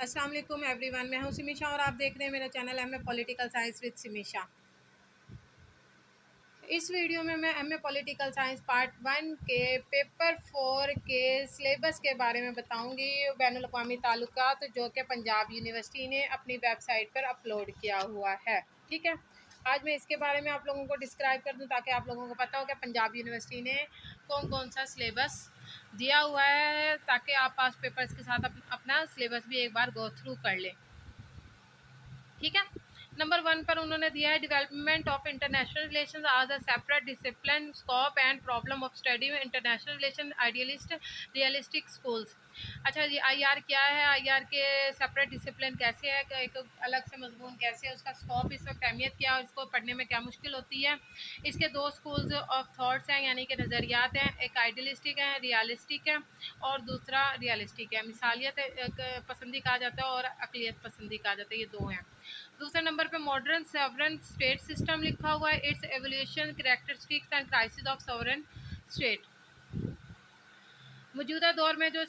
अस्सलाम वालेकुम एवरीवन, मैं हूं सिमीशा और आप देख रहे हैं मेरा channel M A political science with Simisha. इस वीडियो में मैं M A political science part 1 के पेपर 4 के सिलेबस के बारे में बताऊंगी। बैनुल अक़वामी ताल्लुकात जो कि पंजाब यूनिवर्सिटी ने अपनी वेबसाइट पर अपलोड किया हुआ है। ठीक है, आज मैं इसके बारे में आप लोगों को डिस्क्राइब कर दूं ताकि आप लोगों को पता हो कि पंजाब यूनिवर्सिटी ने कौन कौन सा सिलेबस दिया हुआ है, ताकि आप पास पेपर्स के साथ अपना सिलेबस भी एक बार गो थ्रू कर लें। ठीक है, नंबर 1 पर उन्होंने दिया है development of international relations as a separate discipline, scope and problem of study international relation, idealist realistic schools. अच्छा जी, आईआर क्या है, आईआर के सेपरेट डिसिप्लिन कैसे है, एक अलग से मजमून कैसे है, उसका स्कोप, इस वक्त अहमियत क्या है, इसको पढ़ने में क्या मुश्किल होती है। इसके दो स्कूल्स ऑफ थॉट्स हैं, यानी कि नज़रियात हैं, एक आइडियलिस्टिक है, रियलिस्टिक है, और दूसरा रियलिस्टिक है। मिसालियत पसंदी कहा जाता है और अक़लियत पसंदी कहा जाता है, ये दो हैं। दूसरे नंबर पे मॉडर्न सॉवरेन स्टेट सिस्टम लिखा हुआ है, it's evolution, characteristics and crisis of sovereign state. मौजूदा दौर में जो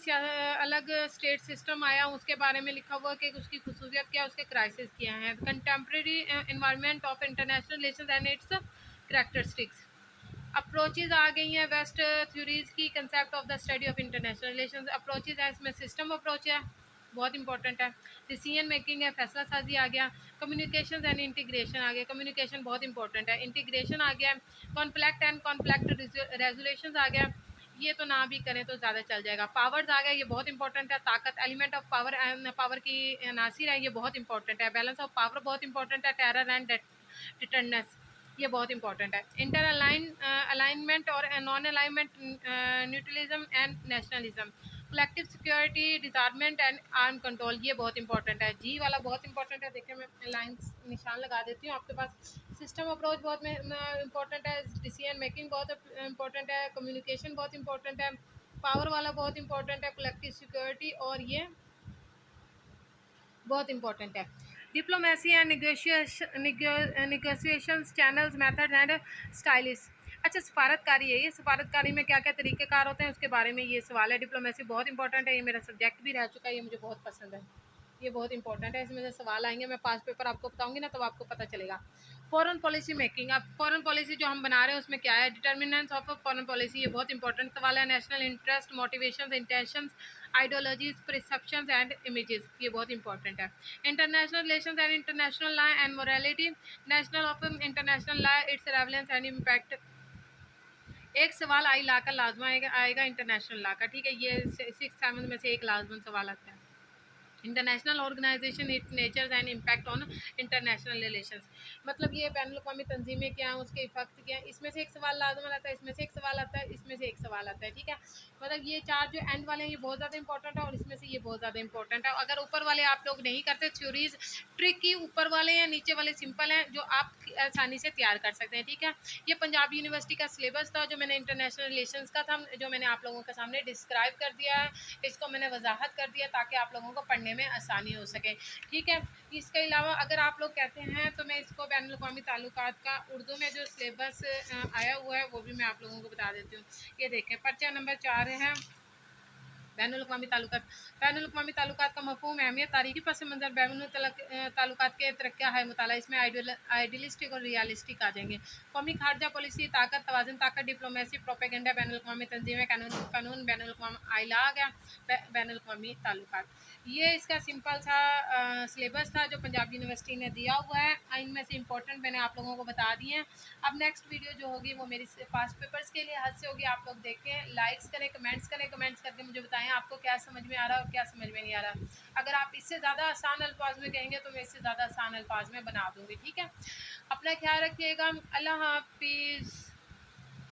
अलग स्टेट सिस्टम आया उसके बारे में लिखा हुआ कि उसकी खुसूसियत क्या, उसके क्राइसिस क्या हैं। Contemporary environment of international relations and its characteristics. Approaches आ गई हैं वेस्ट थ्योरीज की, concept of the study of international relations. Approaches है, इसमें सिस्टम अप्रोच है, बहुत इंपॉर्टेंट है। डिसीजन मेकिंग है, फैसला साजी आ गया। कम्युनिकेशन एंड इंटीग्रेशन आ गया, कम्युनिकेशन बहुत इंपॉर्टेंट है। इंटीग्रेशन आ गया। कॉन्फ्लिक्ट एंड कॉन्फ्लिक्ट रेजोल्यूशन आ गया, ये तो ना भी करें तो ज़्यादा चल जाएगा। पावर्स आ गया, ये बहुत इंपॉर्टेंट है। ताकत, element of power and power की नासिर है, ये बहुत इंपॉर्टेंट है। बैलेंस ऑफ पावर बहुत इंपॉर्टेंट है। टेरर एंड डिटरनेस, ये बहुत इंपॉर्टेंट है। इंटर अलाइनमेंट और non alignment, neutralism and nationalism. Collective security, disarmament and arm control, ये बहुत इंपॉर्टेंट है। जी वाला बहुत इंपॉर्टेंट है, देखिए मैं लाइन्स निशान लगा देती हूँ आपके पास। सिस्टम अप्रोच बहुत इंपॉर्टेंट है। डिसीजन मेकिंग बहुत इंपॉर्टेंट है। कम्युनिकेशन बहुत इंपॉर्टेंट है। पावर वाला बहुत इंपॉर्टेंट है। कलेक्टिव सिक्योरिटी, और ये बहुत इंपॉर्टेंट है। Diplomacy and negotiations, channels, methods and stylish. अच्छा, सफारतकारी है, ये सफारतकारी में क्या क्या तरीक़ेकार होते हैं उसके बारे में ये सवाल है। डिप्लोमेसी बहुत इंपॉर्टेंट है, ये मेरा सब्जेक्ट भी रह चुका है, ये मुझे बहुत पसंद है, ये बहुत इंपॉर्टेंट है। इसमें से सवाल आएंगे, मैं पास पेपर आपको बताऊंगी ना, तब आपको पता चलेगा। फॉरेन पॉलिसी मेकिंग, अब फॉरेन पॉलिसी जो हम बना रहे हैं उसमें क्या है, डिटर्मिनेंट्स ऑफ फॉरेन पॉलिसी, ये बहुत इंपॉर्टेंट सवाल है। National interest, motivations, intentions, ideologies, perceptions and images, ये बहुत इंपॉर्टेंट है। International relations and international law and morality, national of international law, it's relevance and impact. एक सवाल आई ला का लाजमा आएगा इंटरनेशनल लॉ का, ठीक है, ये 6-7 में से एक लाजमन सवाल आता है। International organisation, its nature and impact on international relations, मतलब ये बैनुल अक़वामी तंजीमें क्या हैं, उसके इफेक्ट क्या हैं। इसमें से एक सवाल लाजमन आता है, इसमें से एक सवाल आता है, इसमें से एक सवाल आता है। ठीक है, मतलब ये चार जो एंड वाले हैं ये बहुत ज़्यादा इंपॉर्टेंट है, और इसमें से ये बहुत ज़्यादा इंपॉर्टेंट है। अगर ऊपर वाले आप लोग नहीं करते थ्योरीज, ट्रिकी ऊपर वाले हैं, नीचे वाले सिंपल हैं, जो आप आसानी से तैयार कर सकते हैं। ठीक है, ये पंजाब यूनिवर्सिटी का सिलेबस था जो मैंने इंटरनेशनल रिलेशंस का था, जो मैंने आप लोगों के सामने डिस्क्राइब कर दिया है, इसको मैंने वजाहत कर दिया ताकि आप लोगों को पढ़ने में आसानी हो सके। ठीक है, इसके अलावा अगर आप लोग कहते हैं तो मैं इसको बैनुल अक़वामी ताल्लुकात का उर्दू में जो सिलेबस आया हुआ है वो भी मैं आप लोगों को बता देती हूँ। ये देखें, पर्चा नंबर 4 है बैनुल अक़वामी ताल्लुकात। बैनुल अक़वामी ताल्लुकात का मफ़हूम, अहमियत, तारीख़ी पस मंज़र, बैनुल ताल्लुकात के तरक्या है मुताला, इसमें आइडियलिस्टिक और रियलिस्टिक आ जाएंगे। कौमी खारजा पॉलिसी, ताकत, तवाज़ुन ताकत, डिप्लोमेसी, प्रोपेगेंडा, बैनुल अक़वामी तंजीमें, कानून, बैनुल अक़वामी आइला आ गया, बैनुल अक़वामी ताल्लुकात। ये इसका सिंपल सा सिलेबस था जो पंजाब यूनिवर्सिटी ने दिया हुआ है। इनमें से इंपॉर्टेंट मैंने आप लोगों को बता दिए हैं। अब नेक्स्ट वीडियो जो होगी वो मेरी पास पेपर्स के लिए हद से होगी, आप लोग देखें, लाइक्स करें, कमेंट्स करें, कमेंट्स करके मुझे बताएं आपको क्या समझ में आ रहा है और क्या समझ में नहीं आ रहा। अगर आप इससे ज़्यादा आसान अल्फाज में कहेंगे तो मैं इससे ज़्यादा आसान अल्फाज में बना दूँगी। ठीक है, अपना ख्याल रखिएगा, अल्लाह हाफिज़।